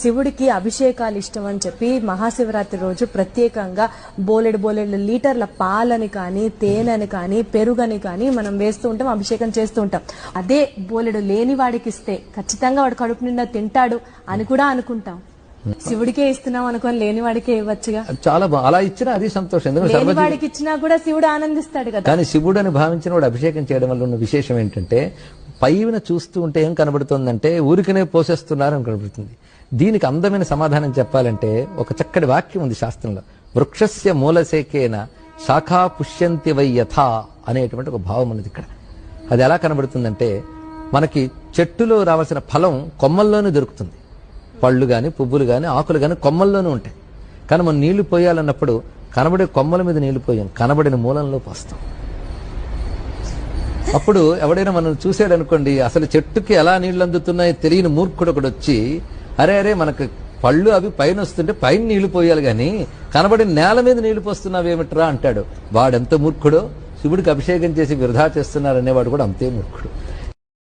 శివుడికి అభిషేకాలు ఇష్టం అని చెప్పి మహాశివరాత్రి రోజు ప్రత్యేకంగా బోలెడు లీటర్ల పాలని కానీ తేనెని కానీ పెరుగని కానీ మనం వేస్తూ ఉంటాం, అభిషేకం చేస్తూ ఉంటాం. అదే బోలెడు లేని వాడికి ఇస్తే ఖచ్చితంగా వాడు కడుపు నిండా తింటాడు అని కూడా అనుకుంటాం. శివుడికే ఇస్తున్నాం అనుకోని లేని వాడికే ఇవ్వచ్చుగా. చాలా అలా ఇచ్చినా అది సంతోషం. లేని వాడికి ఇచ్చినా కూడా శివుడు ఆనందిస్తాడు కదా. కానీ శివుడు అని భావించిన వాడు అభిషేకం చేయడం వల్ల ఉన్న విశేషం ఏంటంటే, పైన చూస్తూ ఉంటే ఏం కనబడుతుందంటే ఊరికనే పోసేస్తున్నారని కనబడుతుంది. దీనికి అందమైన సమాధానం చెప్పాలంటే ఒక చక్కటి వాక్యం ఉంది శాస్త్రంలో. వృక్షస్య మూలశేకేన శాఖా పుష్యంతి వై యథా అనేటువంటి ఒక భావం ఉన్నది ఇక్కడ. అది ఎలా కనబడుతుందంటే, మనకి చెట్టులో రావాల్సిన ఫలం కొమ్మల్లోనే దొరుకుతుంది. పళ్ళు కానీ పువ్వులు కానీ ఆకులు కానీ కొమ్మల్లోనే ఉంటాయి. కానీ మనం నీళ్లు పోయాలన్నప్పుడు కనబడే కొమ్మల మీద నీళ్లు పోయాం, కనబడిన మూలంలో పోస్తాం. అప్పుడు ఎవడైనా మనం చూసాడు అనుకోండి, అసలు చెట్టుకి ఎలా నీళ్లు అందుతున్నాయో తెలియని మూర్ఖుడు ఒకడు వచ్చి, అరే మనకు పళ్ళు అవి పైన వస్తుంటే పైన నీళ్లు పోయాలి కానీ కనబడిన నేల మీద నీళ్లు పోస్తున్నావేమిట్రా అంటాడు. వాడెంత మూర్ఖుడో, శివుడికి అభిషేకం చేసి వృధా చేస్తున్నారనేవాడు కూడా అంతే మూర్ఖుడు.